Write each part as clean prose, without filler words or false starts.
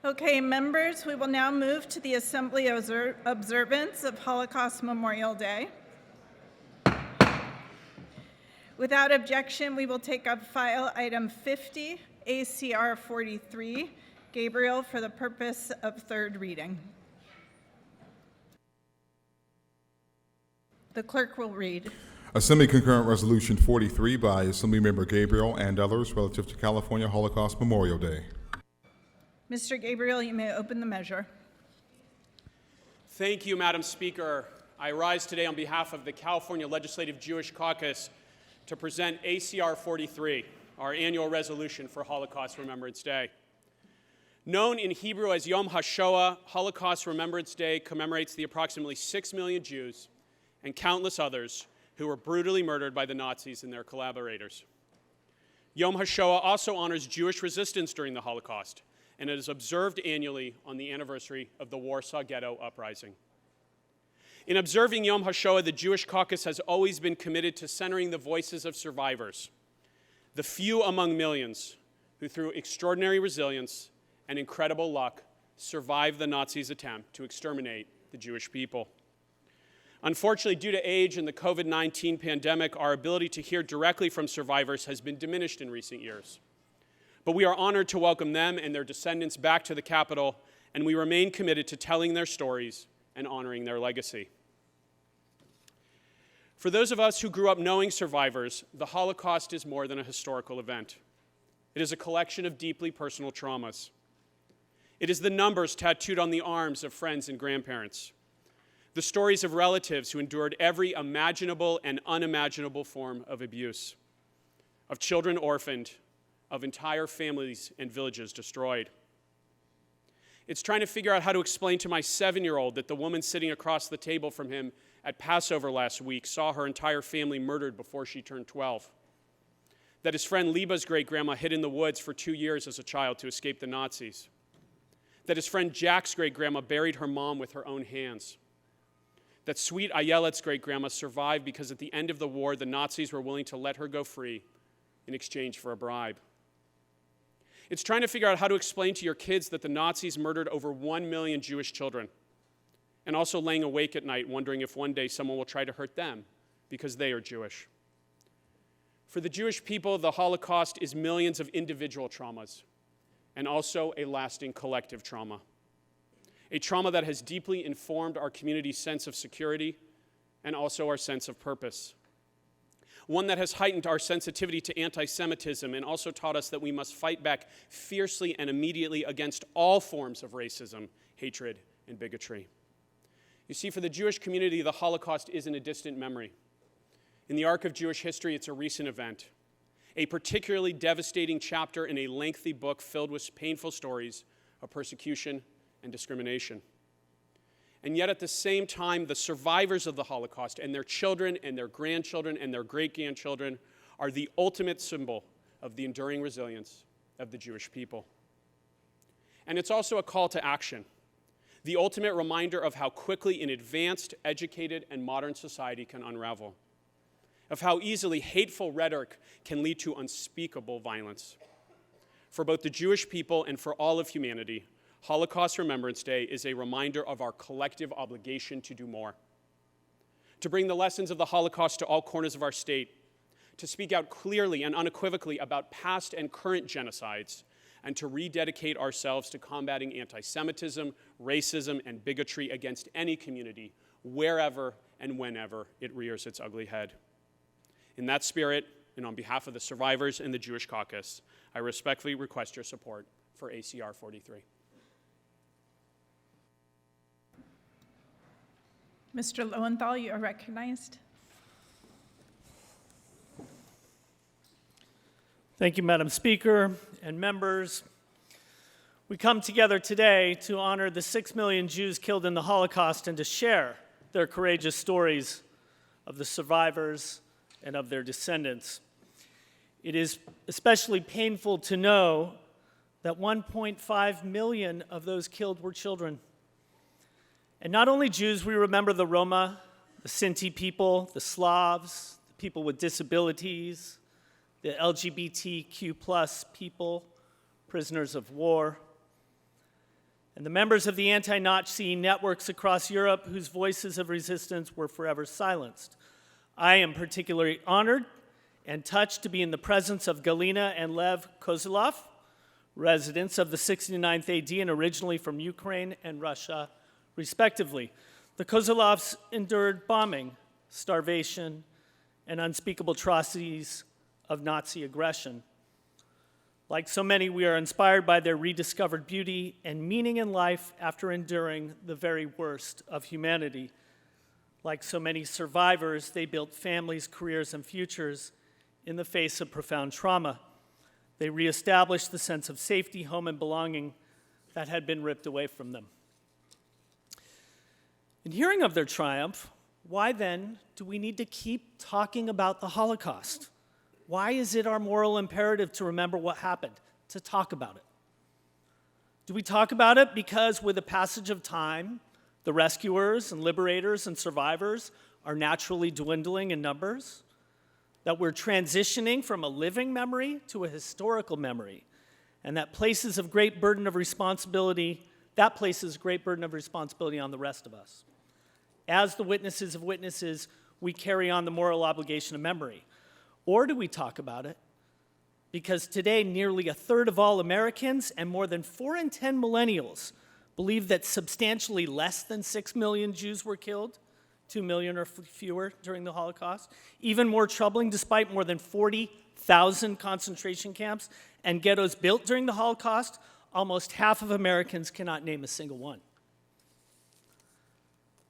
Okay, members, we will now move to the Assembly observance of Holocaust Memorial Day. Without objection, we will take up file item 50, ACR 43, Gabriel, for the purpose of third reading. The clerk will read. Assembly Concurrent Resolution 43 by Assemblymember Gabriel and others relative to California Holocaust Memorial Day. Mr. Gabriel, you may open the measure. Thank you, Madam Speaker. I rise today on behalf of the California Legislative Jewish Caucus to present ACR 43, our annual resolution for Holocaust Remembrance Day. Known in Hebrew as Yom HaShoah, Holocaust Remembrance Day commemorates the approximately 6 million Jews and countless others who were brutally murdered by the Nazis and their collaborators. Yom HaShoah also honors Jewish resistance during the Holocaust, and it is observed annually on the anniversary of the Warsaw Ghetto Uprising. In observing Yom HaShoah, the Jewish Caucus has always been committed to centering the voices of survivors, the few among millions who through extraordinary resilience and incredible luck survived the Nazis' attempt to exterminate the Jewish people. Unfortunately, due to age and the COVID-19 pandemic, our ability to hear directly from survivors has been diminished in recent years. But we are honored to welcome them and their descendants back to the Capitol, and we remain committed to telling their stories and honoring their legacy. For those of us who grew up knowing survivors, the Holocaust is more than a historical event. It is a collection of deeply personal traumas. It is the numbers tattooed on the arms of friends and grandparents, the stories of relatives who endured every imaginable and unimaginable form of abuse, of children orphaned, of entire families and villages destroyed. It's trying to figure out how to explain to my 7-year-old that the woman sitting across the table from him at Passover last week saw her entire family murdered before she turned 12. That his friend Liba's great-grandma hid in the woods for 2 years as a child to escape the Nazis. That his friend Jack's great-grandma buried her mom with her own hands. That sweet Ayelet's great-grandma survived because at the end of the war, the Nazis were willing to let her go free in exchange for a bribe. It's trying to figure out how to explain to your kids that the Nazis murdered over 1 million Jewish children, and also laying awake at night wondering if one day someone will try to hurt them because they are Jewish. For the Jewish people, the Holocaust is millions of individual traumas, and also a lasting collective trauma. A trauma that has deeply informed our community's sense of security and also our sense of purpose. One that has heightened our sensitivity to anti-Semitism and also taught us that we must fight back fiercely and immediately against all forms of racism, hatred, and bigotry. You see, for the Jewish community, the Holocaust isn't a distant memory. In the arc of Jewish history, it's a recent event, a particularly devastating chapter in a lengthy book filled with painful stories of persecution and discrimination. And yet at the same time, the survivors of the Holocaust and their children and their grandchildren and their great-grandchildren are the ultimate symbol of the enduring resilience of the Jewish people. And it's also a call to action, the ultimate reminder of how quickly an advanced, educated, and modern society can unravel, of how easily hateful rhetoric can lead to unspeakable violence. For both the Jewish people and for all of humanity, Holocaust Remembrance Day is a reminder of our collective obligation to do more, to bring the lessons of the Holocaust to all corners of our state, to speak out clearly and unequivocally about past and current genocides, and to rededicate ourselves to combating anti-Semitism, racism, and bigotry against any community, wherever and whenever it rears its ugly head. In that spirit, and on behalf of the survivors and the Jewish Caucus, I respectfully request your support for ACR 43. Mr. Lowenthal, you are recognized. Thank you, Madam Speaker and members. We come together today to honor the 6 million Jews killed in the Holocaust and to share their courageous stories of the survivors and of their descendants. It is especially painful to know that 1.5 million of those killed were children. And not only Jews, we remember the Roma, the Sinti people, the Slavs, the people with disabilities, the LGBTQ+ people, prisoners of war. and the members of the anti-Nazi networks across Europe whose voices of resistance were forever silenced. I am particularly honored and touched to be in the presence of Galina and Lev Kozlov, residents of the 69th AD and originally from Ukraine and Russia, respectively. The Kozlovs endured bombing, starvation, and unspeakable atrocities of Nazi aggression. Like so many, we are inspired by their rediscovered beauty and meaning in life after enduring the very worst of humanity. Like so many survivors, they built families, careers, and futures in the face of profound trauma. They reestablished the sense of safety, home, and belonging that had been ripped away from them. In hearing of their triumph, why then do we need to keep talking about the Holocaust? Why is it our moral imperative to remember what happened, to talk about it? Do we talk about it because with the passage of time, the rescuers and liberators and survivors are naturally dwindling in numbers? That we're transitioning from a living memory to a historical memory, and that places a great burden of responsibility on the rest of us. As the witnesses of witnesses, we carry on the moral obligation of memory. Or do we talk about it because today nearly a third of all Americans and more than 4 in 10 millennials believe that substantially less than 6 million Jews were killed, 2 million or fewer during the Holocaust? Even more troubling, despite more than 40,000 concentration camps and ghettos built during the Holocaust, almost half of Americans cannot name a single one.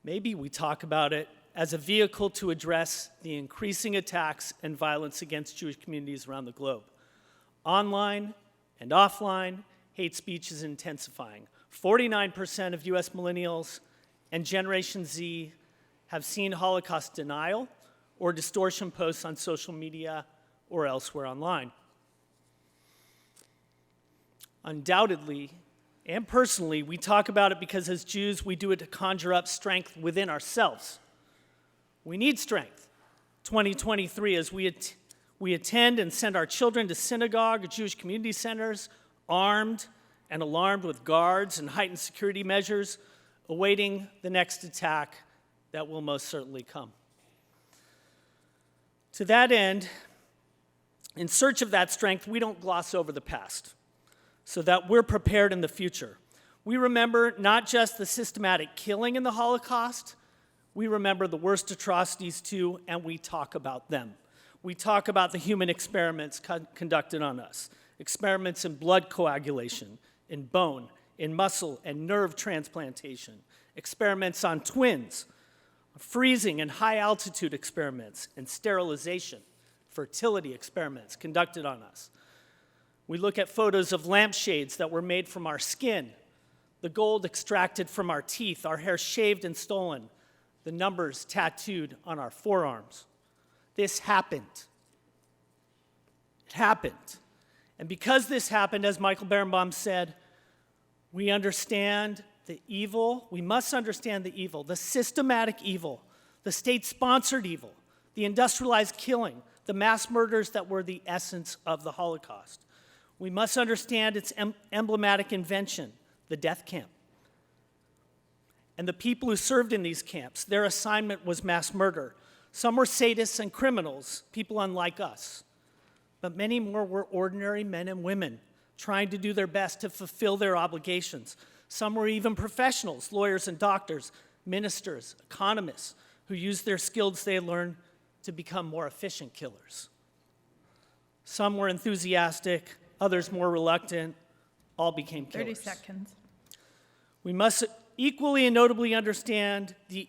Maybe we talk about it as a vehicle to address the increasing attacks and violence against Jewish communities around the globe. Online and offline, hate speech is intensifying. 49% of US millennials and Generation Z have seen Holocaust denial or distortion posts on social media or elsewhere online. Undoubtedly, and personally, we talk about it because as Jews, we do it to conjure up strength within ourselves. We need strength. 2023, as we attend and send our children to synagogue or Jewish community centers, armed and alarmed with guards and heightened security measures, awaiting the next attack that will most certainly come. To that end, in search of that strength, we don't gloss over the past, so that we're prepared in the future. We remember not just the systematic killing in the Holocaust, we remember the worst atrocities too, and we talk about them. We talk about the human experiments conducted on us, experiments in blood coagulation, in bone, in muscle and nerve transplantation, experiments on twins, freezing and high altitude experiments, and sterilization, fertility experiments conducted on us. We look at photos of lampshades that were made from our skin, the gold extracted from our teeth, our hair shaved and stolen, the numbers tattooed on our forearms. This happened. It happened. And because this happened, as Michael Berenbaum said, we understand the evil, we must understand the evil, the systematic evil, the state-sponsored evil, the industrialized killing, the mass murders that were the essence of the Holocaust. We must understand its emblematic invention, the death camp. And the people who served in these camps, their assignment was mass murder. Some were sadists and criminals, people unlike us. But many more were ordinary men and women trying to do their best to fulfill their obligations. Some were even professionals, lawyers and doctors, ministers, economists, who used their skills they had learned to become more efficient killers. Some were enthusiastic, others more reluctant, all became killers. 30 seconds. We must equally and notably understand the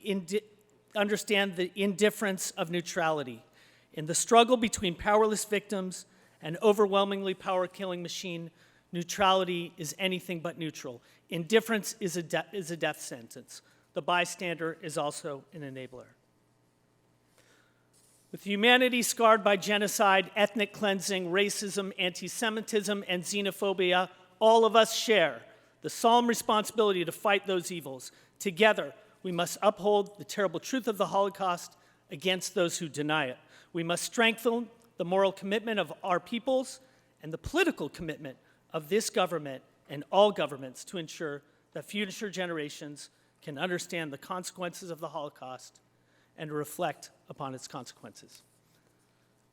indifference of neutrality. In the struggle between powerless victims and overwhelmingly power-killing machine, neutrality is anything but neutral. Indifference is a death sentence. The bystander is also an enabler. With humanity scarred by genocide, ethnic cleansing, racism, anti-Semitism, and xenophobia, all of us share the solemn responsibility to fight those evils. Together, we must uphold the terrible truth of the Holocaust against those who deny it. We must strengthen the moral commitment of our peoples and the political commitment of this government and all governments to ensure that future generations can understand the consequences of the Holocaust and reflect upon its consequences.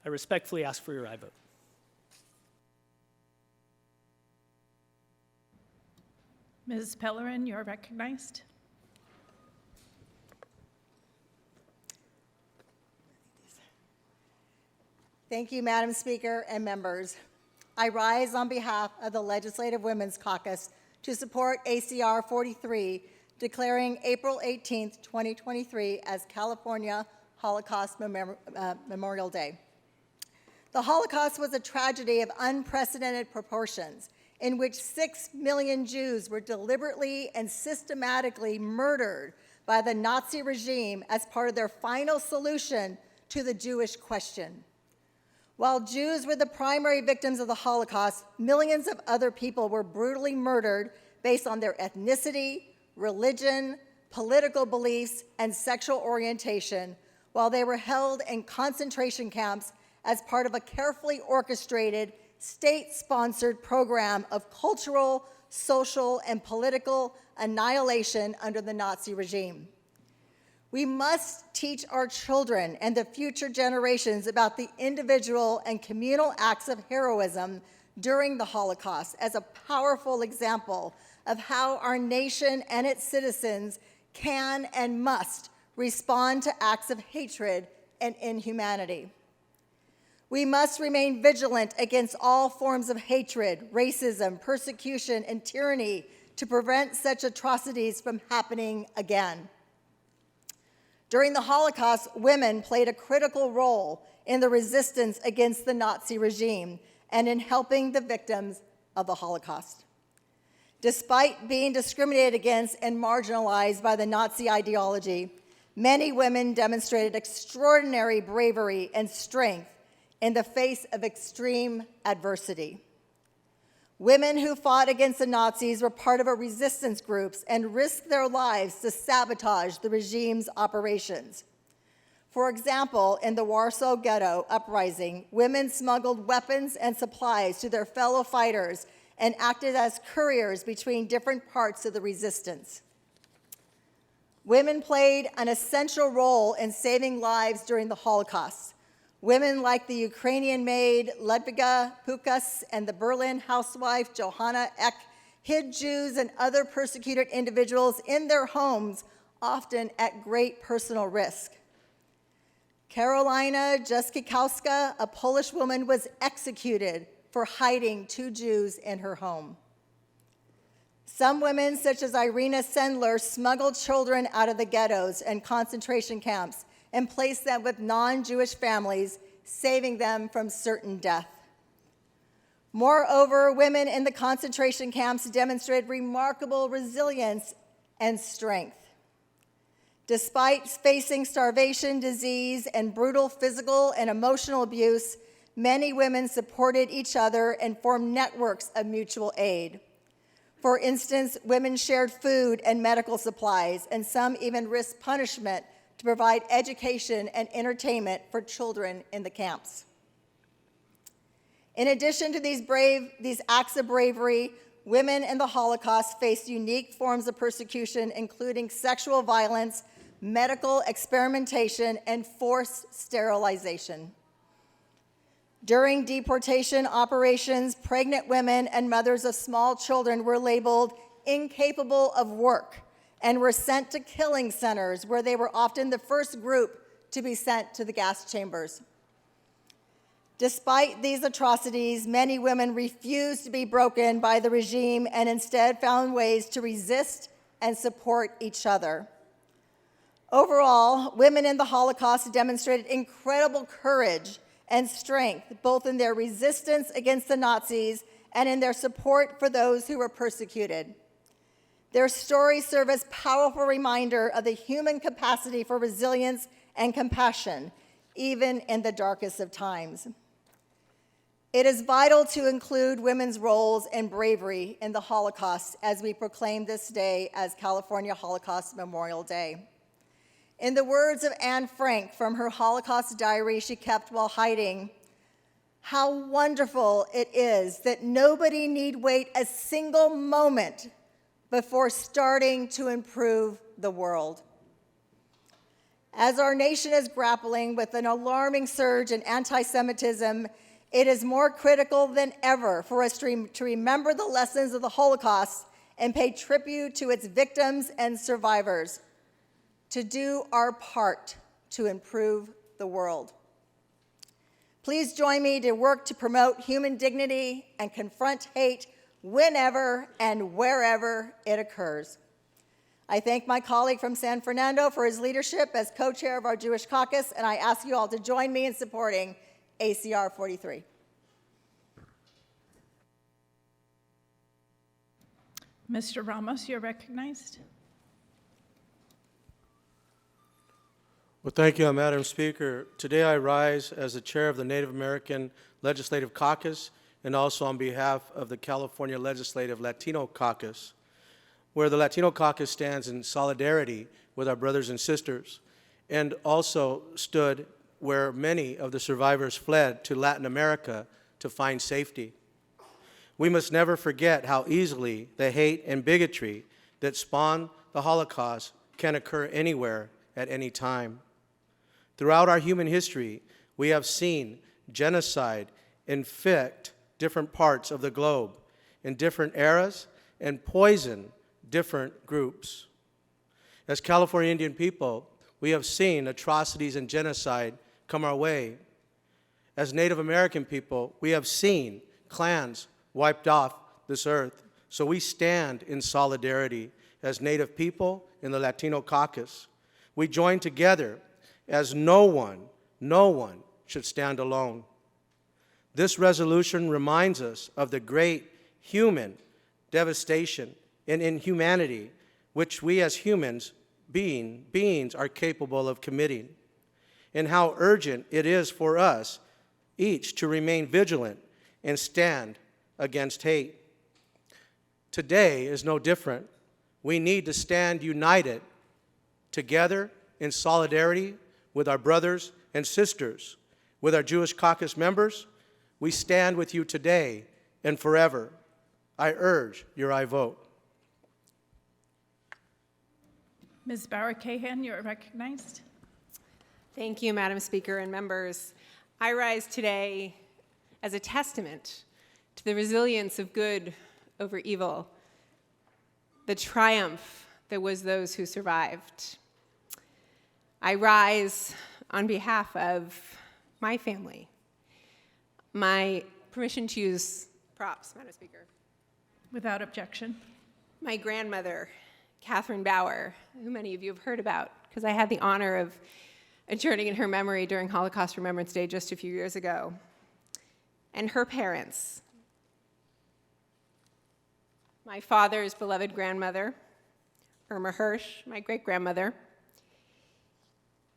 I respectfully ask for your aye vote. Ms. Pellerin, you're recognized. Thank you, Madam Speaker and members. I rise on behalf of the Legislative Women's Caucus to support ACR 43, declaring April 18, 2023 as California Holocaust Memorial Day. The Holocaust was a tragedy of unprecedented proportions in which 6 million Jews were deliberately and systematically murdered by the Nazi regime as part of their final solution to the Jewish question. While Jews were the primary victims of the Holocaust, millions of other people were brutally murdered based on their ethnicity, religion, political beliefs, and sexual orientation, while they were held in concentration camps as part of a carefully orchestrated, state-sponsored program of cultural, social, and political annihilation under the Nazi regime. We must teach our children and the future generations about the individual and communal acts of heroism during the Holocaust as a powerful example of how our nation and its citizens can and must respond to acts of hatred and inhumanity. We must remain vigilant against all forms of hatred, racism, persecution, and tyranny to prevent such atrocities from happening again. During the Holocaust, women played a critical role in the resistance against the Nazi regime and in helping the victims of the Holocaust. Despite being discriminated against and marginalized by the Nazi ideology, many women demonstrated extraordinary bravery and strength in the face of extreme adversity. Women who fought against the Nazis were part of resistance groups and risked their lives to sabotage the regime's operations. For example, in the Warsaw Ghetto uprising, women smuggled weapons and supplies to their fellow fighters and acted as couriers between different parts of the resistance. Women played an essential role in saving lives during the Holocaust. Women like the Ukrainian maid Ludwika Pukas and the Berlin housewife Johanna Eck hid Jews and other persecuted individuals in their homes, often at great personal risk. Karolina Jaskikowska, a Polish woman, was executed for hiding 2 Jews in her home. Some women, such as Irina Sendler, smuggled children out of the ghettos and concentration camps and placed them with non-Jewish families, saving them from certain death. Moreover, women in the concentration camps demonstrated remarkable resilience and strength. Despite facing starvation, disease, and brutal physical and emotional abuse, many women supported each other and formed networks of mutual aid. For instance, women shared food and medical supplies, and some even risked punishment to provide education and entertainment for children in the camps. In addition to these acts of bravery, women in the Holocaust faced unique forms of persecution, including sexual violence, medical experimentation, and forced sterilization. During deportation operations, pregnant women and mothers of small children were labeled incapable of work and were sent to killing centers where they were often the first group to be sent to the gas chambers. Despite these atrocities, many women refused to be broken by the regime and instead found ways to resist and support each other. Overall, women in the Holocaust demonstrated incredible courage and strength, both in their resistance against the Nazis and in their support for those who were persecuted. Their stories serve as a powerful reminder of the human capacity for resilience and compassion, even in the darkest of times. It is vital to include women's roles and bravery in the Holocaust as we proclaim this day as California Holocaust Memorial Day. In the words of Anne Frank from her Holocaust diary she kept while hiding, "How wonderful it is that nobody need wait a single moment before starting to improve the world. As our nation is grappling with an alarming surge in anti-Semitism, it is more critical than ever for us to remember the lessons of the Holocaust and pay tribute to its victims and survivors, to do our part to improve the world. Please join me to work to promote human dignity and confront hate whenever and wherever it occurs. I thank my colleague from San Fernando for his leadership as co-chair of our Jewish caucus, and I ask you all to join me in supporting ACR 43. Mr. Ramos, you're recognized. Well, thank you, Madam Speaker. Today I rise as the chair of the Native American Legislative Caucus and also on behalf of the California Legislative Latino Caucus, where the Latino Caucus stands in solidarity with our brothers and sisters and also stood where many of the survivors fled to Latin America to find safety. We must never forget how easily the hate and bigotry that spawned the Holocaust can occur anywhere at any time. Throughout our human history, we have seen genocide infect different parts of the globe in different eras and poison different groups. As California Indian people, we have seen atrocities and genocide come our way. As Native American people, we have seen clans wiped off this earth. So we stand in solidarity as Native people in the Latino Caucus. We join together as no one should stand alone. This resolution reminds us of the great human devastation and inhumanity which we as humans beings are capable of committing, and how urgent it is for us each to remain vigilant and stand against hate. Today is no different. We need to stand united together in solidarity with our brothers and sisters. With our Jewish caucus members, we stand with you today and forever. I urge your aye vote. Ms. Bauer-Cahan, you are recognized. Thank you, Madam Speaker and members. I rise today as a testament to the resilience of good over evil, the triumph that was those who survived. I rise on behalf of my family. My permission to use props, Madam Speaker. Without objection. My grandmother, Catherine Bauer, who many of you have heard about, because I had the honor of adjourning in her memory during Holocaust Remembrance Day just a few years ago. And her parents, my father's beloved grandmother, Irma Hirsch, my great-grandmother,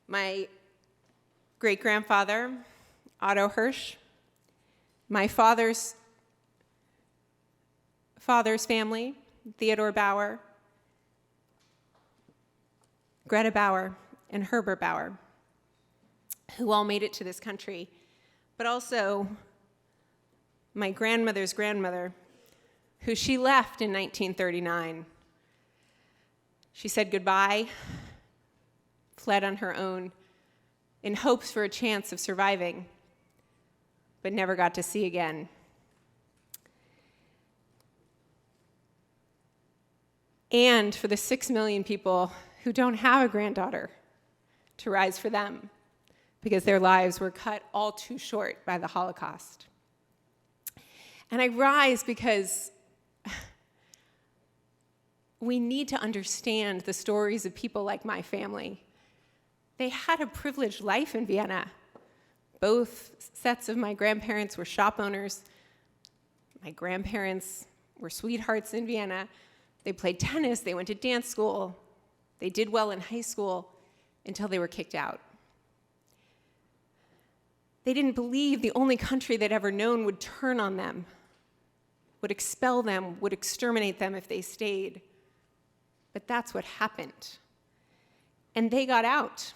my great-grandfather, Otto Hirsch, my father's family, Theodore Bauer, Greta Bauer, and Herbert Bauer, who all made it to this country, but also my grandmother's grandmother, who she left in 1939. She said goodbye, fled on her own, in hopes for a chance of surviving, but never got to see again. And for the 6 million people who don't have a granddaughter, to rise for them, because their lives were cut all too short by the Holocaust. And I rise because we need to understand the stories of people like my family. They had a privileged life in Vienna. Both sets of my grandparents were shop owners. My grandparents were sweethearts in Vienna. They played tennis, they went to dance school. They did well in high school until they were kicked out. They didn't believe the only country they'd ever known would turn on them, would expel them, would exterminate them if they stayed. But that's what happened. And they got out.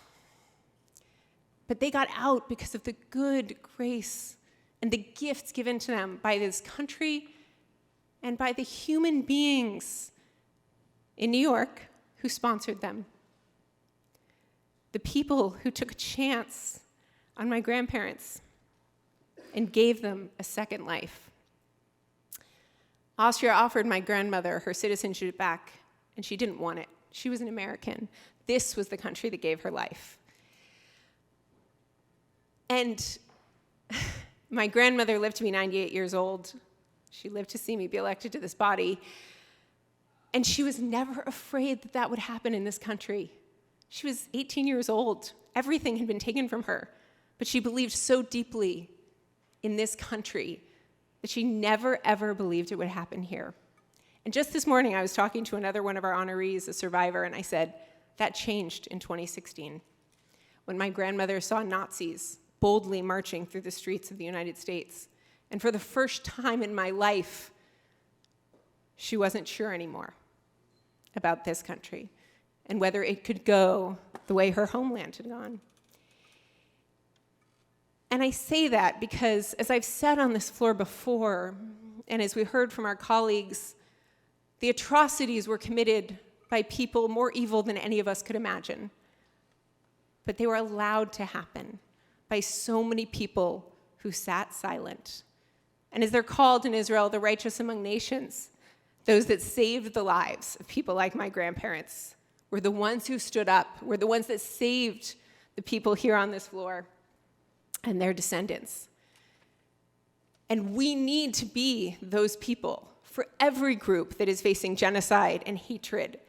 But they got out because of the good grace and the gifts given to them by this country and by the human beings in New York who sponsored them. The people who took a chance on my grandparents and gave them a second life. Austria offered my grandmother her citizenship back, and she didn't want it. She was an American. This was the country that gave her life. And my grandmother lived to be 98 years old. She lived to see me be elected to this body. And she was never afraid that that would happen in this country. She was 18 years old. Everything had been taken from her. But she believed so deeply in this country that she never, ever believed it would happen here. And just this morning, I was talking to another one of our honorees, a survivor, and I said, that changed in 2016, when my grandmother saw Nazis boldly marching through the streets of the United States. And for the first time in my life, she wasn't sure anymore about this country and whether it could go the way her homeland had gone. And I say that because, as I've said on this floor before, and as we heard from our colleagues, the atrocities were committed by people more evil than any of us could imagine. But they were allowed to happen by so many people who sat silent. And as they're called in Israel, the righteous among nations, those that saved the lives of people like my grandparents were the ones who stood up, were the ones that saved the people here on this floor and their descendants. And we need to be those people for every group that is facing genocide and hatred.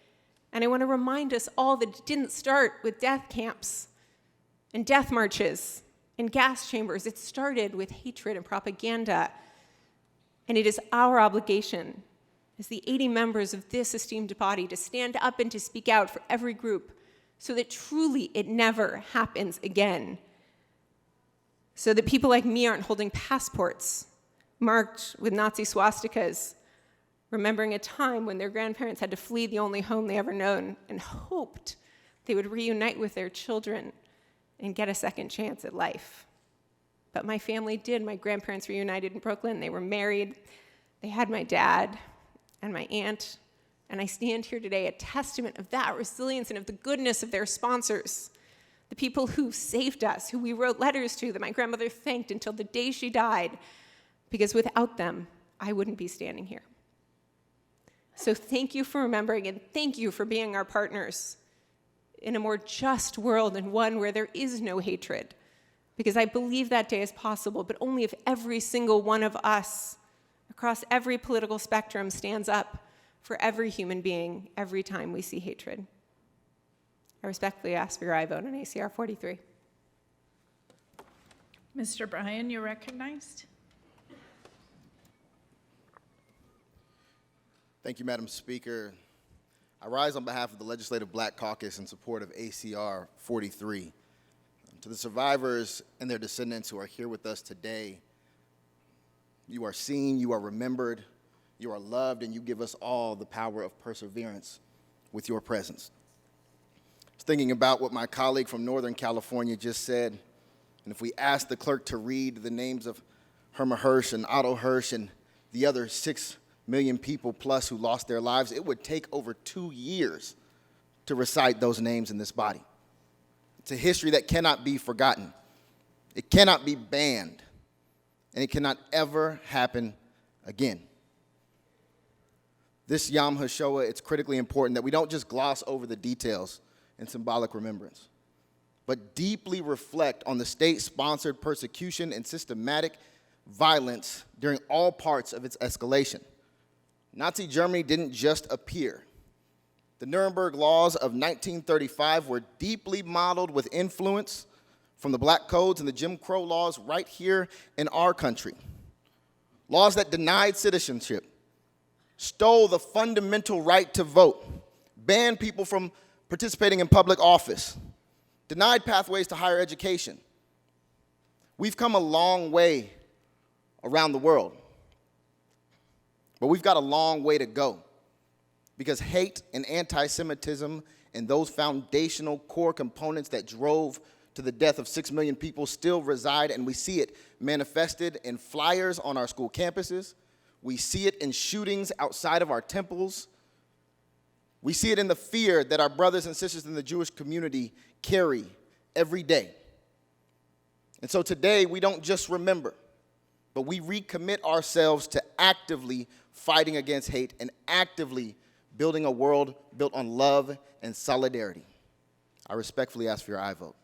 And I want to remind us all that it didn't start with death camps and death marches and gas chambers. It started with hatred and propaganda. And it is our obligation as the 80 members of this esteemed body to stand up and to speak out for every group so that truly it never happens again. So that people like me aren't holding passports marked with Nazi swastikas, remembering a time when their grandparents had to flee the only home they ever known and hoped they would reunite with their children and get a second chance at life. But my family did. My grandparents reunited in Brooklyn. They were married. They had my dad and my aunt. And I stand here today a testament of that resilience and of the goodness of their sponsors, the people who saved us, who we wrote letters to, that my grandmother thanked until the day she died, because without them, I wouldn't be standing here. So thank you for remembering, and thank you for being our partners in a more just world and one where there is no hatred. Because I believe that day is possible, but only if every single one of us across every political spectrum stands up for every human being every time we see hatred. I respectfully ask for your aye vote on ACR 43. Mr. Bryan, you're recognized. Thank you, Madam Speaker. I rise on behalf of the Legislative Black Caucus in support of ACR 43. To the survivors and their descendants who are here with us today, you are seen, you are remembered, you are loved, and you give us all the power of perseverance with your presence. I was thinking about what my colleague from Northern California just said, and if we asked the clerk to read the names of Herma Hirsch and Otto Hirsch and the other 6 million people plus who lost their lives, it would take over 2 years to recite those names in this body. It's a history that cannot be forgotten. It cannot be banned, and it cannot ever happen again. This Yom HaShoah, it's critically important that we don't just gloss over the details in symbolic remembrance, but deeply reflect on the state-sponsored persecution and systematic violence during all parts of its escalation. Nazi Germany didn't just appear. The Nuremberg laws of 1935 were deeply modeled with influence from the Black Codes and the Jim Crow laws right here in our country. Laws that denied citizenship, stole the fundamental right to vote, banned people from participating in public office, denied pathways to higher education. We've come a long way around the world. But we've got a long way to go because hate and anti-Semitism and those foundational core components that drove to the death of 6 million people still reside, and we see it manifested in flyers on our school campuses. We see it in shootings outside of our temples. We see it in the fear that our brothers and sisters in the Jewish community carry every day. And so today, we don't just remember, but we recommit ourselves to actively fighting against hate and actively building a world built on love and solidarity. I respectfully ask for your aye vote.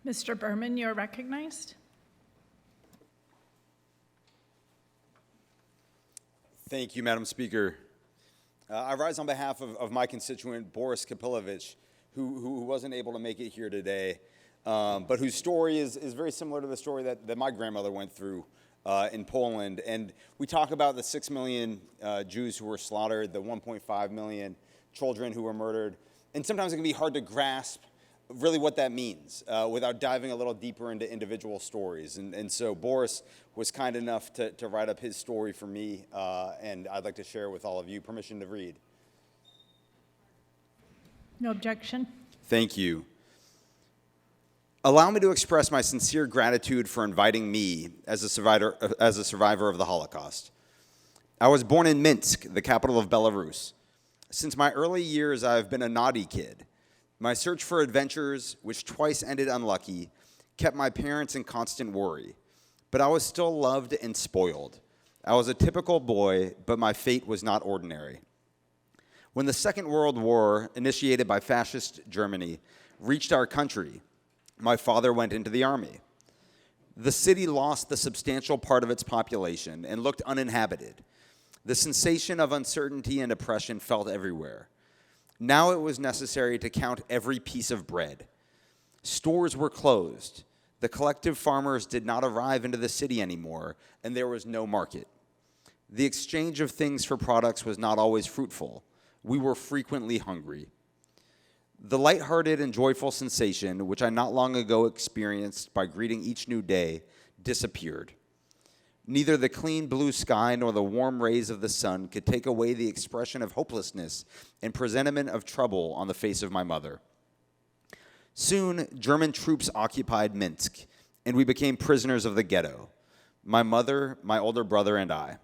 Mr. Berman, you're recognized. Thank you, Madam Speaker. I rise on behalf of my constituent, Boris Kapilovich, who wasn't able to make it here today, but whose story is very similar to the story that my grandmother went through in Poland. And we talk about the 6 million Jews who were slaughtered, the 1.5 million children who were murdered, and sometimes it can be hard to grasp really what that means without diving a little deeper into individual stories. And so Boris was kind enough to write up his story for me, and I'd like to share with all of you. Permission to read. No objection. Thank you. Allow me to express my sincere gratitude for inviting me as a survivor of the Holocaust. I was born in Minsk, the capital of Belarus. Since my early years, I've been a naughty kid. My search for adventures, which twice ended unlucky, kept my parents in constant worry. But I was still loved and spoiled. I was a typical boy, but my fate was not ordinary. When the Second World War, initiated by fascist Germany, reached our country, my father went into the army. The city lost the substantial part of its population and looked uninhabited. The sensation of uncertainty and oppression felt everywhere. Now it was necessary to count every piece of bread. Stores were closed. The collective farmers did not arrive into the city anymore, and there was no market. The exchange of things for products was not always fruitful. We were frequently hungry. The lighthearted and joyful sensation, which I not long ago experienced by greeting each new day, disappeared. Neither the clean blue sky nor the warm rays of the sun could take away the expression of hopelessness and presentiment of trouble on the face of my mother. Soon, German troops occupied Minsk, and we became prisoners of the ghetto, my mother, my older brother, and I.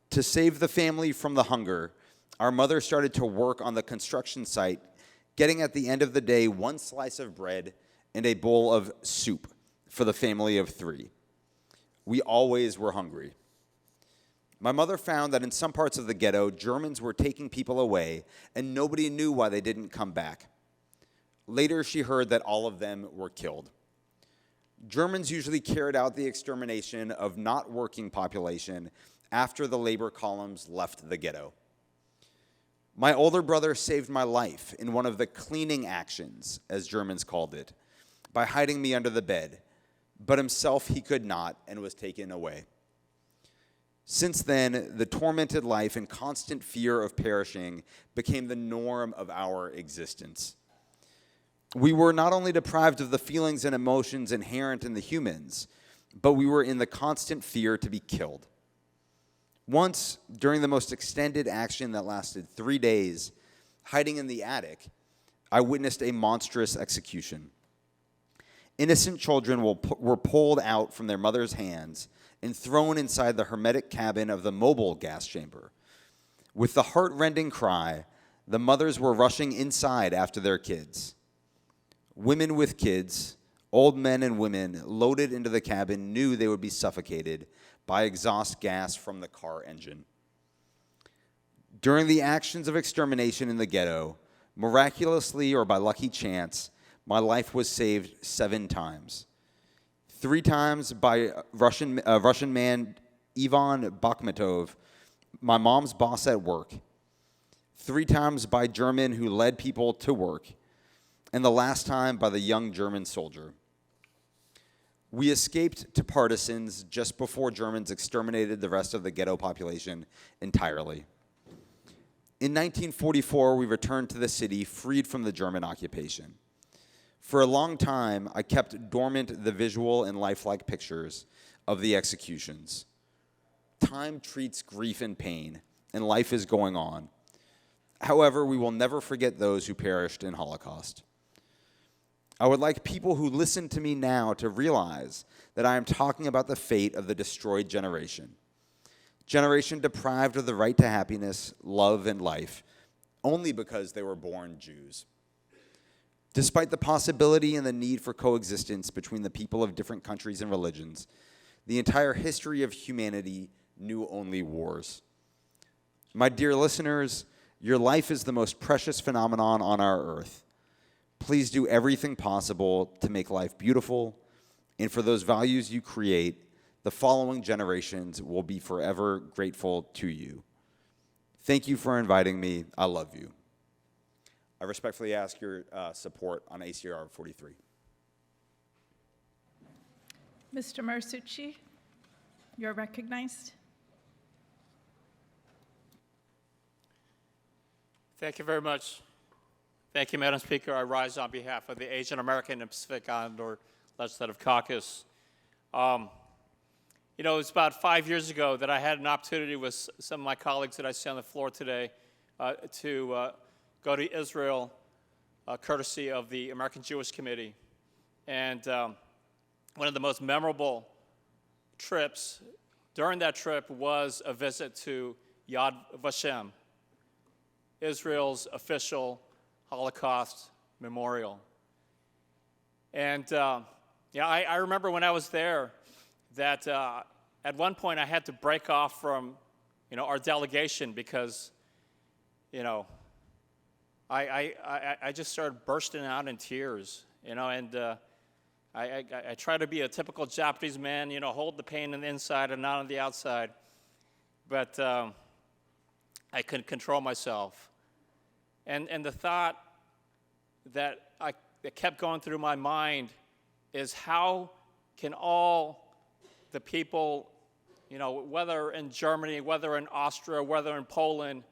To save the family from the hunger, our mother started to work on the construction site, getting at the end of the day one slice of bread and a bowl of soup for the family of 3. We always were hungry. My mother found that in some parts of the ghetto, Germans were taking people away, and nobody knew why they didn't come back. Later, she heard that all of them were killed. Germans usually carried out the extermination of not working population after the labor columns left the ghetto. My older brother saved my life in one of the cleaning actions, as Germans called it, by hiding me under the bed. But himself he could not and was taken away. Since then, the tormented life and constant fear of perishing became the norm of our existence. We were not only deprived of the feelings and emotions inherent in the humans, but we were in the constant fear to be killed. Once, during the most extended action that lasted 3 days, hiding in the attic, I witnessed a monstrous execution. Innocent children were pulled out from their mother's hands and thrown inside the hermetic cabin of the mobile gas chamber. With the heart-rending cry, the mothers were rushing inside after their kids. Women with kids, old men and women loaded into the cabin knew they would be suffocated by exhaust gas from the car engine. During the actions of extermination in the ghetto, miraculously or by lucky chance, my life was saved 7 times. 3 times by Russian man Ivan Bakhmatov, my mom's boss at work. 3 times by German who led people to work. And the last time by the young German soldier. We escaped to partisans just before Germans exterminated the rest of the ghetto population entirely. In 1944, we returned to the city freed from the German occupation. For a long time, I kept dormant the visual and lifelike pictures of the executions. Time treats grief and pain, and life is going on. However, we will never forget those who perished in Holocaust. I would like people who listen to me now to realize that I am talking about the fate of the destroyed generation. generation deprived of the right to happiness, love, and life, only because they were born Jews. Despite the possibility and the need for coexistence between the people of different countries and religions, the entire history of humanity knew only wars. My dear listeners, your life is the most precious phenomenon on our earth. Please do everything possible to make life beautiful, and for those values you create, the following generations will be forever grateful to you. Thank you for inviting me. I love you. I respectfully ask your support on ACR 43. Mr. Marsucci, you're recognized. Thank you very much. Thank you, Madam Speaker. I rise on behalf of the Asian American and Pacific Islander Legislative Caucus. You know, it was about 5 years ago that I had an opportunity with some of my colleagues that I see on the floor today to go to Israel, courtesy of the American Jewish Committee. And one of the most memorable trips during that trip was a visit to Yad Vashem, Israel's official Holocaust memorial. And I remember when I was there that at one point I had to break off from, our delegation because, I just started bursting out in tears, and I try to be a typical Japanese man, hold the pain on the inside and not on the outside. But I couldn't control myself. And the thought that kept going through my mind is how can all the people, whether in Germany, whether in Austria, whether in Poland,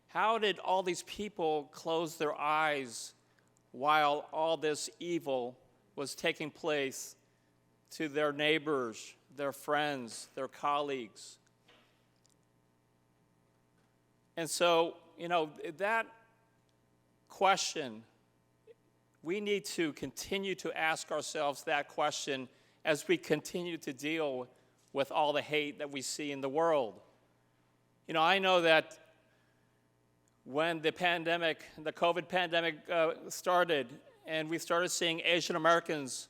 how did all these people close their eyes while all this evil was taking place to their neighbors, their friends, their colleagues? And so, that question, we need to continue to ask ourselves that question as we continue to deal with all the hate that we see in the world. I know that when the COVID pandemic started, and we started seeing Asian Americans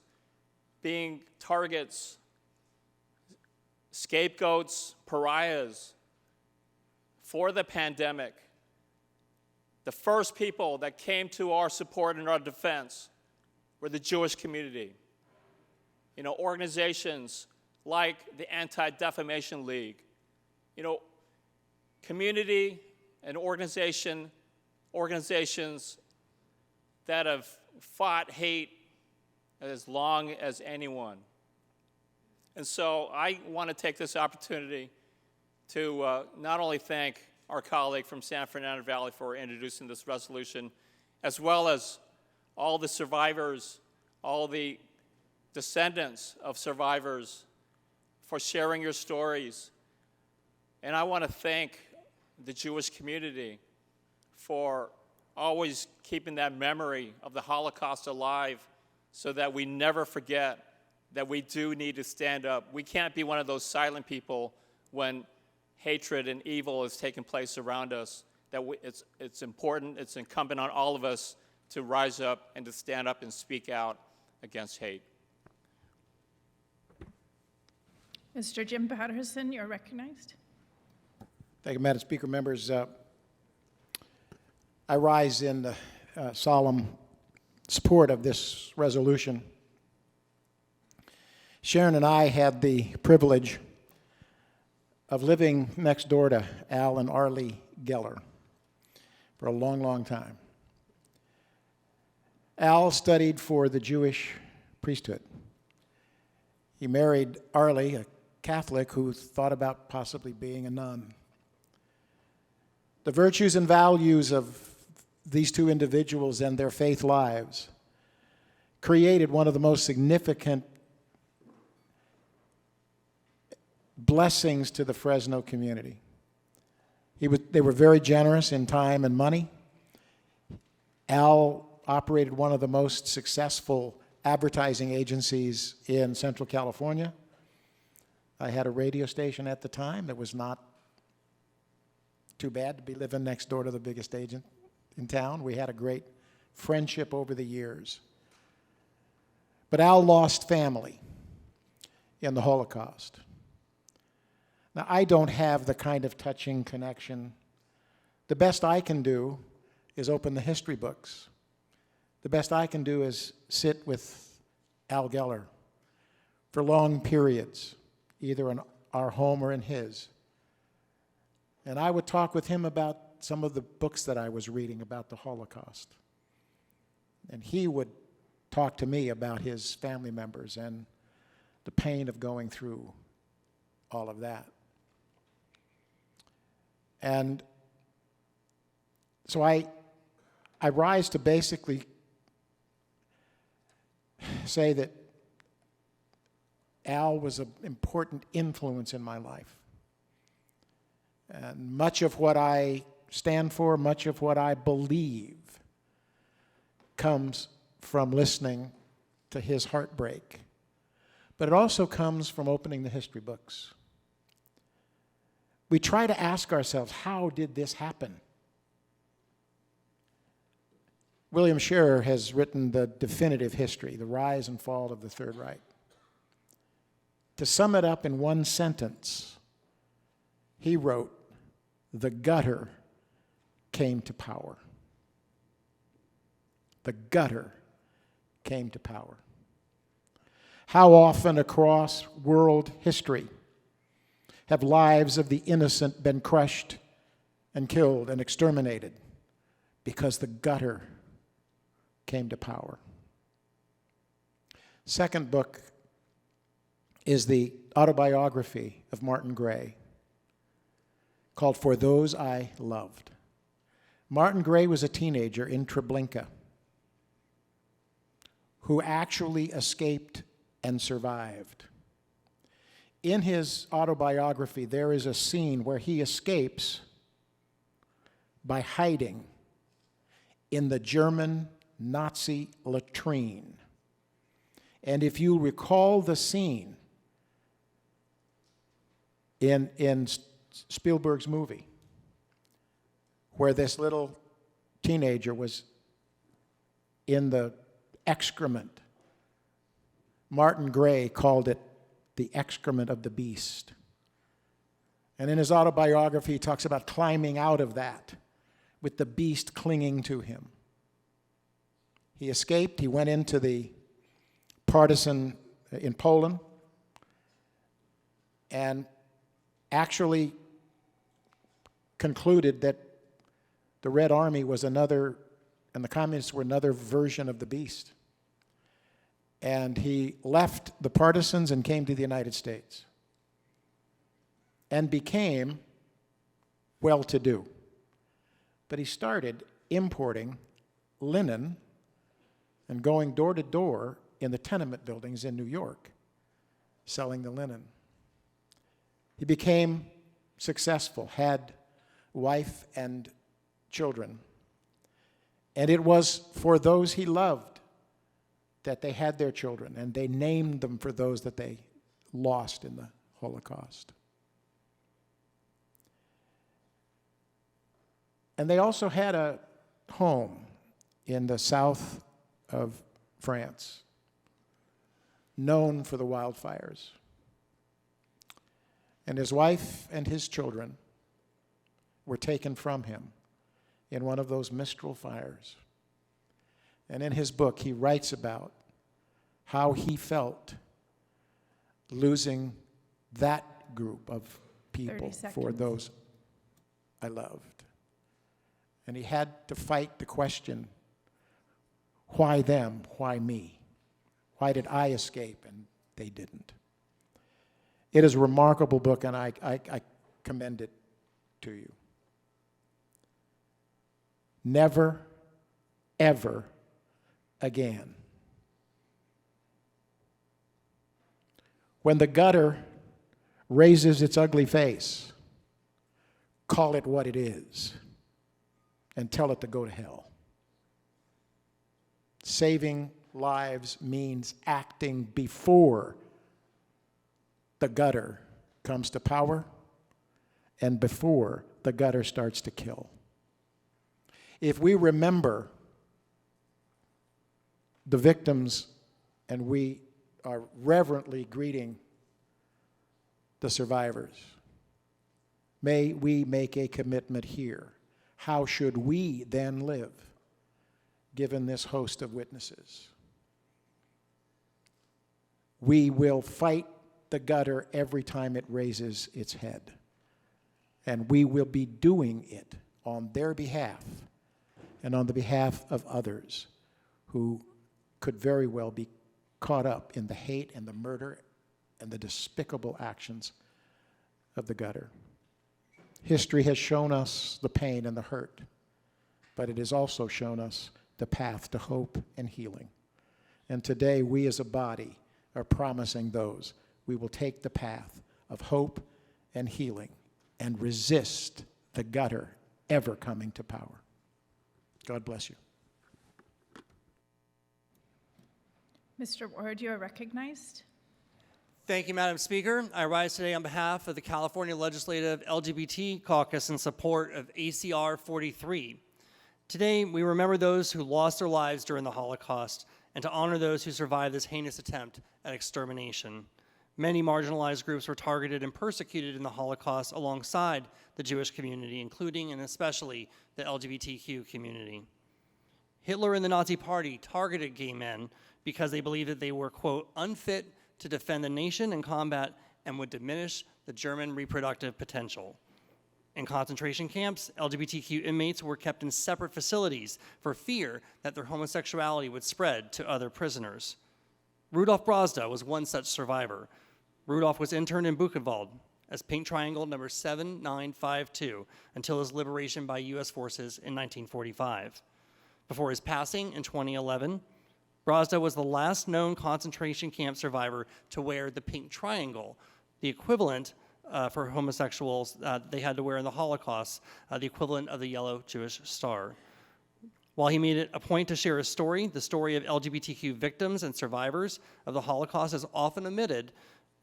being targets, scapegoats, pariahs for the pandemic, the first people that came to our support and our defense were the Jewish community. Organizations like the Anti-Defamation League, community and organizations that have fought hate as long as anyone. And so I want to take this opportunity to not only thank our colleague from San Fernando Valley for introducing this resolution, as well as all the survivors, all the descendants of survivors for sharing your stories. And I want to thank the Jewish community for always keeping that memory of the Holocaust alive so that we never forget that we do need to stand up. We can't be one of those silent people when hatred and evil is taking place around us. It's important, it's incumbent on all of us to rise up and to stand up and speak out against hate. Mr. Jim Patterson, you're recognized. Thank you, Madam Speaker. Members, I rise in solemn support of this resolution. Sharon and I had the privilege of living next door to Al and Arlie Geller for a long, long time. Al studied for the Jewish priesthood. He married Arlie, a Catholic who thought about possibly being a nun. The virtues and values of these two individuals and their faith lives created one of the most significant blessings to the Fresno community. They were very generous in time and money. Al operated one of the most successful advertising agencies in Central California. I had a radio station at the time that was not Too bad to be living next door to the biggest agent in town. We had a great friendship over the years. But Al lost family in the Holocaust. Now, I don't have the kind of touching connection. The best I can do is open the history books. The best I can do is sit with Al Geller for long periods, either in our home or in his. And I would talk with him about some of the books that I was reading about the Holocaust. And he would talk to me about his family members and the pain of going through all of that. And so I rise to basically say that Al was an important influence in my life. And much of what I stand for, much of what I believe, comes from listening to his heartbreak. But it also comes from opening the history books. We try to ask ourselves, how did this happen? William Scherer has written the definitive history, the rise and fall of the Third Reich. To sum it up in one sentence, he wrote, "The gutter came to power." The gutter came to power. How often across world history have lives of the innocent been crushed and killed and exterminated because the gutter came to power? Second book is the autobiography of Martin Gray, called For Those I Loved. Martin Gray was a teenager in Treblinka who actually escaped and survived. In his autobiography, there is a scene where he escapes by hiding in the German Nazi latrine. And if you recall the scene in Spielberg's movie, where this little teenager was in the excrement, Martin Gray called it the excrement of the beast. And in his autobiography, he talks about climbing out of that with the beast clinging to him. He escaped. He went into the partisan in Poland and actually concluded that the Red Army was another, and the communists were another version of the beast. And he left the partisans and came to the United States and became well-to-do. But he started importing linen and going door to door in the tenement buildings in New York, selling the linen. He became successful, had wife and children. And it was for those he loved that they had their children, and they named them for those that they lost in the Holocaust. And they also had a home in the south of France, known for the wildfires. And his wife and his children were taken from him in one of those Mistral fires. And in his book, he writes about how he felt losing that group of people 30 for seconds. those I loved. And he had to fight the question, why them, why me? Why did I escape and they didn't? It is a remarkable book, and I commend it to you. Never, ever again. When the gutter raises its ugly face, call it what it is and tell it to go to hell. Saving lives means acting before the gutter comes to power and before the the gutter starts to kill. If we remember the victims and we are reverently greeting the survivors, may we make a commitment here. How should we then live, given this host of witnesses? We will fight the gutter every time it raises its head. And we will be doing it on their behalf and on the behalf of others who could very well be caught up in the hate and the murder and the despicable actions of the gutter. History has shown us the pain and the hurt, but it has also shown us the path to hope and healing. And today, we as a body are promising those we will take the path of hope and healing and resist the gutter ever coming to power. God bless you. Mr. Ward, you are recognized. Thank you, Madam Speaker. I rise today on behalf of the California Legislative LGBT Caucus in support of ACR 43. Today, we remember those who lost their lives during the Holocaust and to honor those who survived this heinous attempt at extermination. Many marginalized groups were targeted and persecuted in the Holocaust alongside the Jewish community, including and especially the LGBTQ community. Hitler and the Nazi Party targeted gay men because they believed that they were, quote, unfit to defend the nation in combat and would diminish the German reproductive potential. In concentration camps, LGBTQ inmates were kept in separate facilities for fear that their homosexuality would spread to other prisoners. Rudolf Brosda was one such survivor. Rudolf was interned in Buchenwald as Pink Triangle number 7952 until his liberation by U.S. forces in 1945. Before his passing in 2011, Brosda was the last known concentration camp survivor to wear the Pink Triangle, the equivalent for homosexuals they had to wear in the Holocaust, the equivalent of the yellow Jewish star. While he made it a point to share his story, the story of LGBTQ victims and survivors of the Holocaust is often omitted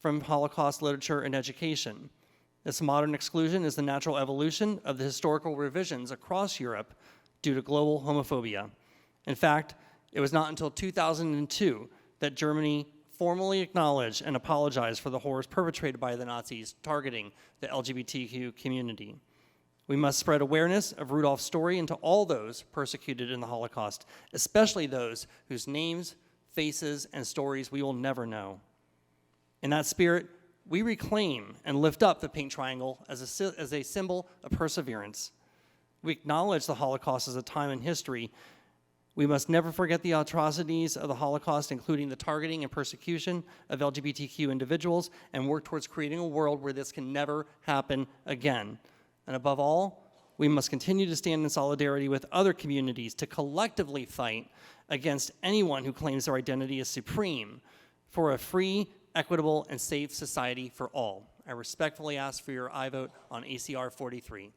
from Holocaust literature and education. This modern exclusion is the natural evolution of the historical revisions across Europe due to global homophobia. In fact, it was not until 2002 that Germany formally acknowledged and apologized for the horrors perpetrated by the Nazis targeting the LGBTQ community. We must spread awareness of Rudolph's story into all those persecuted in the Holocaust, especially those whose names, faces, and stories we will never know. In that spirit, we reclaim and lift up the Pink Triangle as a symbol of perseverance. We acknowledge the Holocaust as a time in history. We must never forget the atrocities of the Holocaust, including the targeting and persecution of LGBTQ individuals, and work towards creating a world where this can never happen again. And above all, we must continue to stand in solidarity with other communities to collectively fight against anyone who claims their identity is supreme for a free, equitable, and safe society for all. I respectfully ask for your aye vote on ACR 43.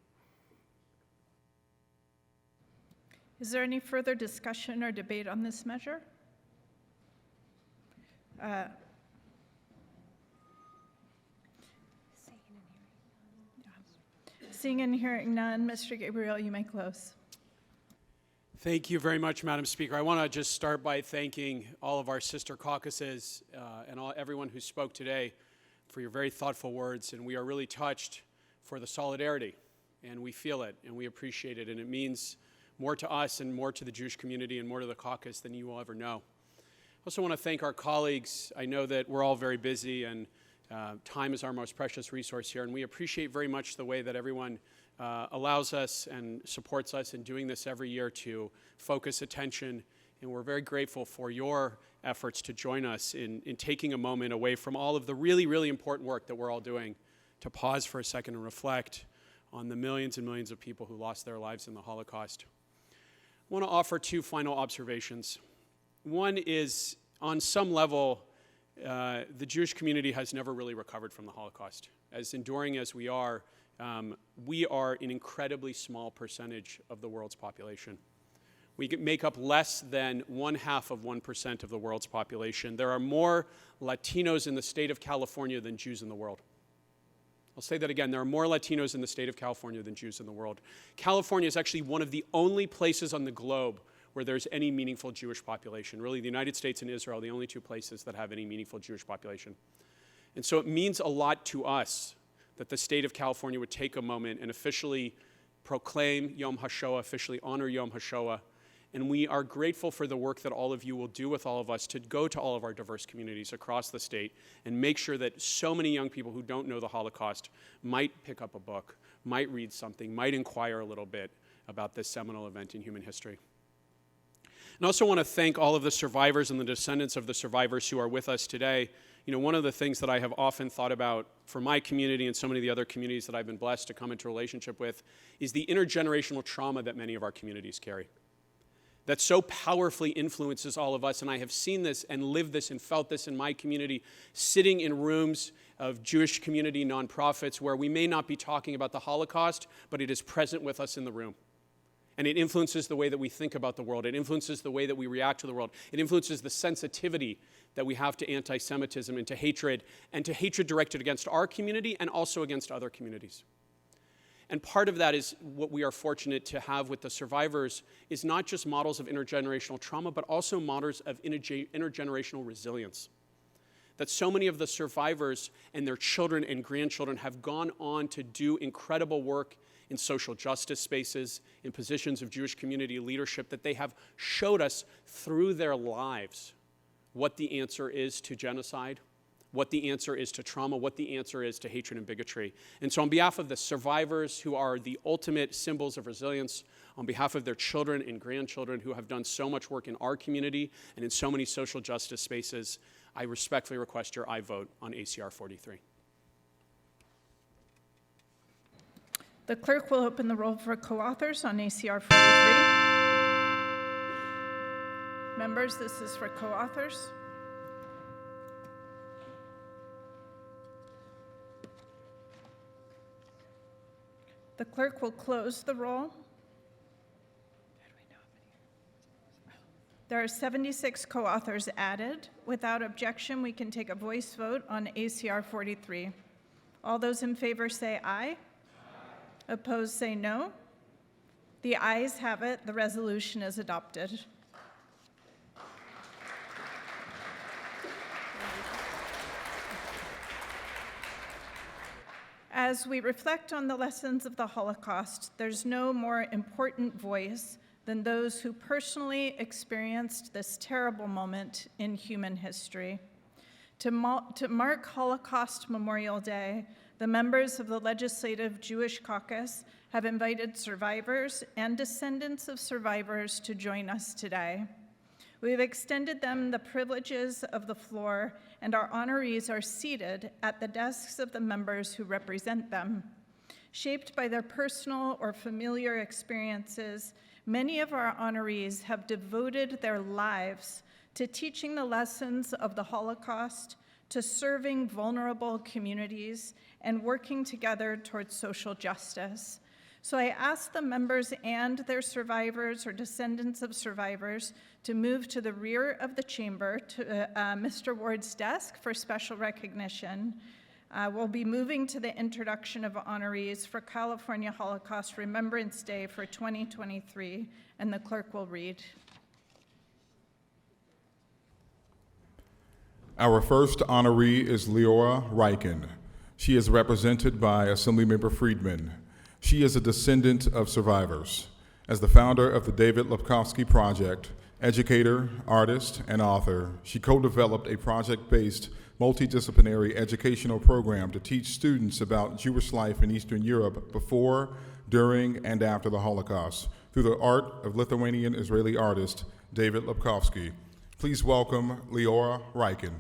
Is there any further discussion or debate on this measure? Seeing and hearing none, Mr. Gabriel, you may close. Thank you very much, Madam Speaker. I want to just start by thanking all of our sister caucuses and everyone who spoke today for your very thoughtful words, and we are really touched for the solidarity, and we feel it, and we appreciate it, and it means more to us and more to the Jewish community and more to the caucus than you will ever know. I also want to thank our colleagues. I know that we're all very busy, and time is our most precious resource here, and we appreciate very much the way that everyone allows us and supports us in doing this every year to focus attention, and we're very grateful for your efforts to join us in taking a moment away from all of the really, really important work that we're all doing to pause for a second and reflect on the millions and millions of people who lost their lives in the Holocaust. I want to offer two final observations. One is, on some level, the Jewish community has never really recovered from the Holocaust. As enduring as we are an incredibly small percentage of the world's population. We make up less than 0.5% of the world's population. There are more Latinos in the state of California than Jews in the world. I'll say that again. There are more Latinos in the state of California than Jews in the world. California is actually one of the only places on the globe where there's any meaningful Jewish population. Really, the United States and Israel are the only two places that have any meaningful Jewish population. And so it means a lot to us that the state of California would take a moment and officially proclaim Yom HaShoah, officially honor Yom HaShoah. And we are grateful for the work that all of you will do with all of us to go to all of our diverse communities across the state and make sure that so many young people who don't know the Holocaust might pick up a book, might read something, might inquire a little bit about this seminal event in human history. And I also want to thank all of the survivors and the descendants of the survivors who are with us today. You know, one of the things that I have often thought about for my community and so many of the other communities that I've been blessed to come into a relationship with is the intergenerational trauma that many of our communities carry. That so powerfully influences all of us, and I have seen this and lived this and felt this in my community, sitting in rooms of Jewish community nonprofits where we may not be talking about the Holocaust, but it is present with us in the room. And it influences the way that we think about the world. It influences the way that we react to the world. It influences the sensitivity that we have to anti-Semitism and to hatred directed against our community and also against other communities. And part of that is what we are fortunate to have with the survivors is not just models of intergenerational trauma, but also models of intergenerational resilience. That so many of the survivors and their children and grandchildren have gone on to do incredible work in social justice spaces, in positions of Jewish community leadership, that they have showed us through their lives what the answer is to genocide, what the answer is to trauma, what the answer is to hatred and bigotry. And so on behalf of the survivors who are the ultimate symbols of resilience, on behalf of their children and grandchildren who have done so much work in our community and in so many social justice spaces, I respectfully request your aye vote on ACR 43. The clerk will open the roll for co-authors on ACR 43. Members, this is for co-authors. The clerk will close the roll. There are 76 co-authors added. Without objection, we can take a voice vote on ACR 43. All those in favor say aye. Opposed, say no. The ayes have it. The resolution is adopted. As we reflect on the lessons of the Holocaust, there's no more important voice than those who personally experienced this terrible moment in human history. To mark Holocaust Memorial Day, the members of the Legislative Jewish Caucus have invited survivors and descendants of survivors to join us today. We have extended them the privileges of the floor, and our honorees are seated at the desks of the members who represent them. Shaped by their personal or familiar experiences, many of our honorees have devoted their lives to teaching the lessons of the Holocaust, to serving vulnerable communities, and working together towards social justice. So I ask the members and their survivors or descendants of survivors to move to the rear of the chamber to Mr. Ward's desk for special recognition. We'll be moving to the introduction of honorees for California Holocaust Remembrance Day for 2023, and the clerk will read. Our first honoree is Leora Riken. She is represented by Assemblymember Friedman. She is a descendant of survivors. As the founder of the David Lepkowski Project, educator, artist, and author, she co-developed a project-based multidisciplinary educational program to teach students about Jewish life in Eastern Europe before, during, and after the Holocaust through the art of Lithuanian-Israeli artist David Lepkowski. Please welcome Leora Riken.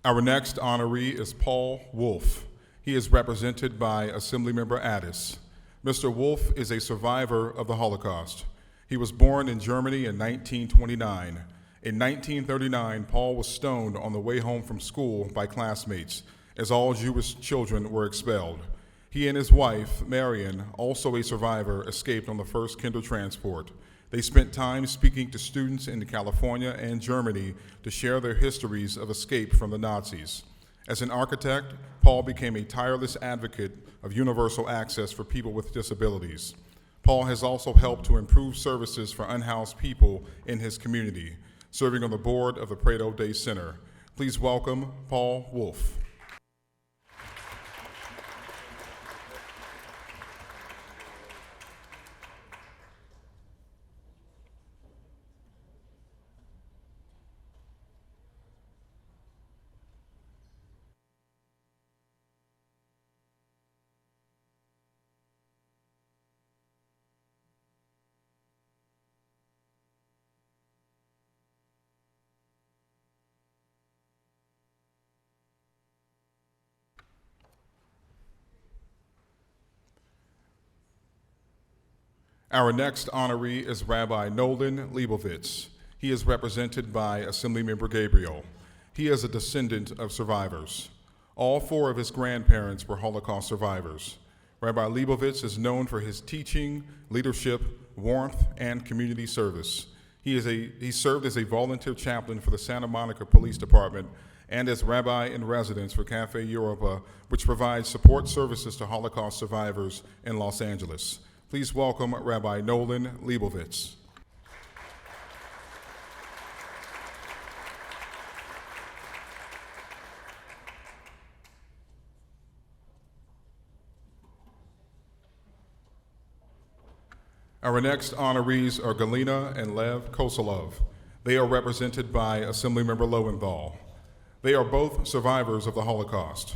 Our next honoree is Paul Wolf. He is represented by Assemblymember Addis. Mr. Wolf is a survivor of the Holocaust. He was born in Germany in 1929. In 1939, Paul was stoned on the way home from school by classmates, as all Jewish children were expelled. He and his wife, Marion, also a survivor, escaped on the first Kindertransport. They spent time speaking to students in California and Germany to share their histories of escape from the Nazis. As an architect, Paul became a tireless advocate of universal access for people with disabilities. Paul has also helped to improve services for unhoused people in his community, serving on the board of the Prado Day Center. Please welcome Paul Wolf. Our next honoree is Rabbi Nolan Leibovitz. He is represented by Assemblymember Gabriel. He is a descendant of survivors. All four of his grandparents were Holocaust survivors. Rabbi Leibovitz is known for his teaching, leadership, warmth, and community service. He served as a volunteer chaplain for the Santa Monica Police Department and as rabbi in residence for Cafe Europa, which provides support services to Holocaust survivors in Los Angeles. Please welcome Rabbi Nolan Leibovitz. Our next honorees are Galina and Lev Kosolov. They are represented by Assemblymember Lowenthal. They are both survivors of the Holocaust.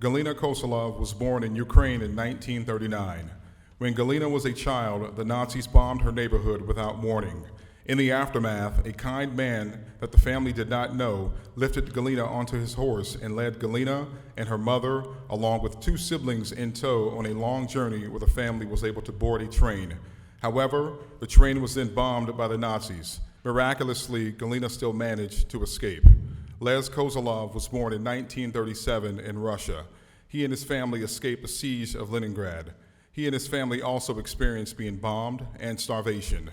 Galina Kosolov was born in Ukraine in 1939. When Galina was a child, the Nazis bombed her neighborhood without warning. In the aftermath, a kind man that the family did not know lifted Galina onto his horse and led Galina and her mother, along with two siblings in tow, on a long journey where the family was able to board a train. However, the train was then bombed by the Nazis. Miraculously, Galina still managed to escape. Les Kozlov was born in 1937 in Russia. He and his family escaped the siege of Leningrad. He and his family also experienced being bombed and starvation.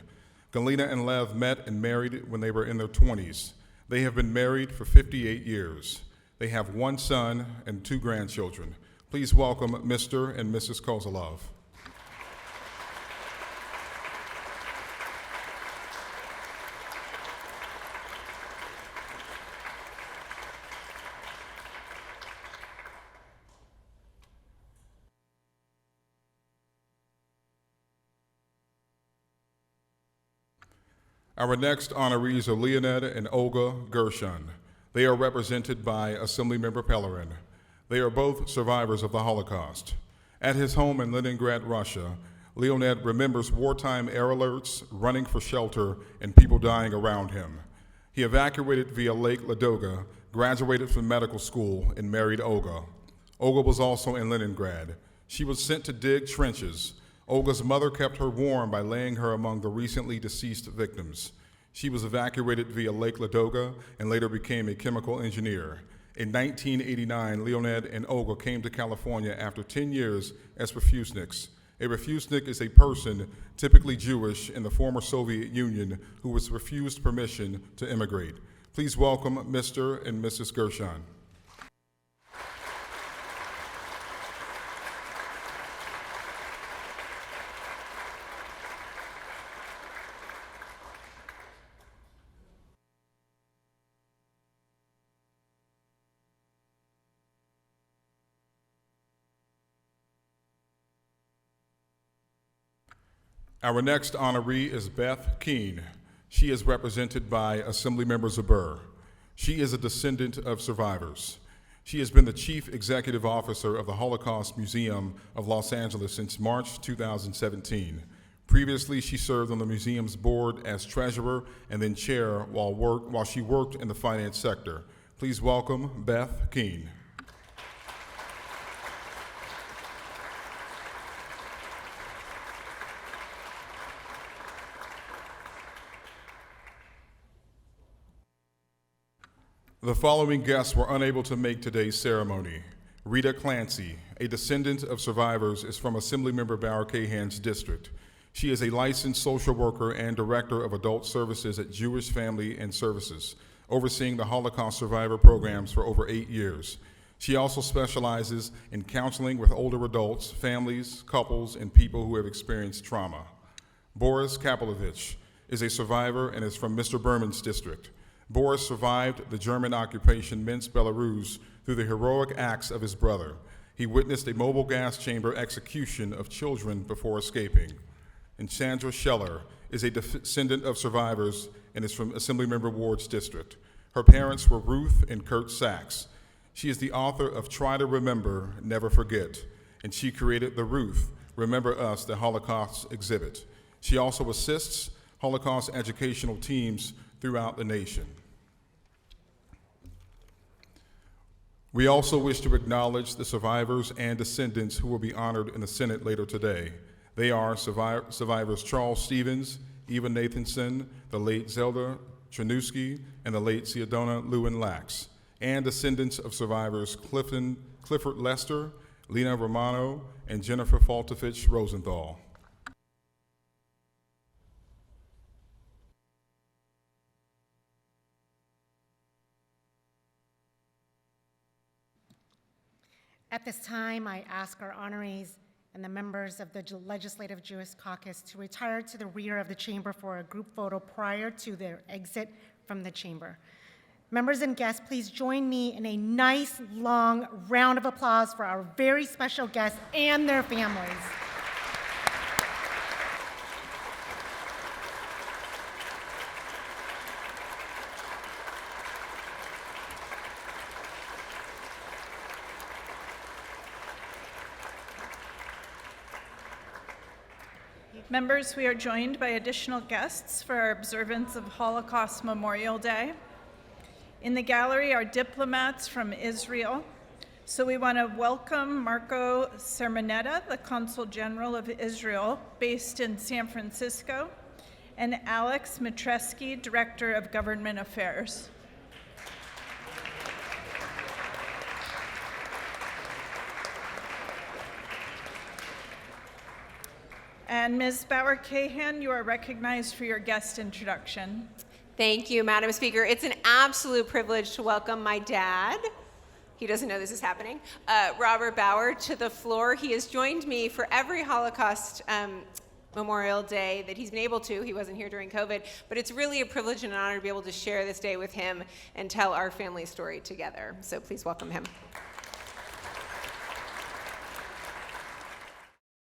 Galina and Lev met and married when they were in their 20s. They have been married for 58 years. They have one son and two grandchildren. Please welcome Mr. and Mrs. Kozlov. Our next honorees are Leonid and Olga Gershon. They are represented by Assemblymember Pellerin. They are both survivors of the Holocaust. At his home in Leningrad, Russia, Leonid remembers wartime air alerts, running for shelter, and people dying around him. He evacuated via Lake Ladoga, graduated from medical school, and married Olga. Olga was also in Leningrad. She was sent to dig trenches. Olga's mother kept her warm by laying her among the recently deceased victims. She was evacuated via Lake Ladoga and later became a chemical engineer. In 1989, Leonid and Olga came to California after 10 years as refuseniks. A refusnik is a person, typically Jewish, in the former Soviet Union who was refused permission to immigrate. Please welcome Mr. and Mrs. Gershon. Our next honoree is Beth Keene. She is represented by Assemblymember Zabur. She is a descendant of survivors. She has been the Chief Executive Officer of the Holocaust Museum of Los Angeles since March 2017. Previously, she served on the museum's board as treasurer and then chair while she worked in the finance sector. Please welcome Beth Keene. The following guests were unable to make today's ceremony. Rita Clancy, a descendant of survivors, is from Assemblymember Bauer Cahan's district. She is a licensed social worker and director of adult services at Jewish Family and Services, overseeing the Holocaust survivor programs for over 8 years. She also specializes in counseling with older adults, families, couples, and people who have experienced trauma. Boris Kapelovich is a survivor and is from Mr. Berman's district. Boris survived the German occupation Minsk, Belarus through the heroic acts of his brother. He witnessed a mobile gas chamber execution of children before escaping. And Sandra Scheller is a descendant of survivors and is from Assemblymember Ward's district. Her parents were Ruth and Kurt Sachs. She is the author of Try to Remember, Never Forget, and she created the Ruth, Remember Us, the Holocaust exhibit. She also assists Holocaust educational teams throughout the nation. We also wish to acknowledge the survivors and descendants who will be honored in the Senate later today. They are survivors Charles Stevens, Eva Nathanson, the late Zelda Chernuski, and the late Theodona Lewin-Lax, and descendants of survivors Clifford Lester, Lena Romano, and Jennifer Faltovich Rosenthal. At this time, I ask our honorees and the members of the Legislative Jewish Caucus to retire to the rear of the chamber for a group photo prior to their exit from the chamber. Members and guests, please join me in a nice, long round of applause for our very special guests and their families. Members, we are joined by additional guests for our observance of Holocaust Memorial Day. In the gallery are diplomats from Israel. So we want to welcome Marco Sermonetta, the Consul General of Israel, based in San Francisco, and Alex Mitreski, Director of Government Affairs. And Ms. Bauer-Cahan, you are recognized for your guest introduction. Thank you, Madam Speaker. It's an absolute privilege to welcome my dad. He doesn't know this is happening. Robert Bauer to the floor. He has joined me for every Holocaust Memorial Day that he's been able to. He wasn't here during COVID, but it's really a privilege and an honor to be able to share this day with him and tell our family story together. So please welcome him.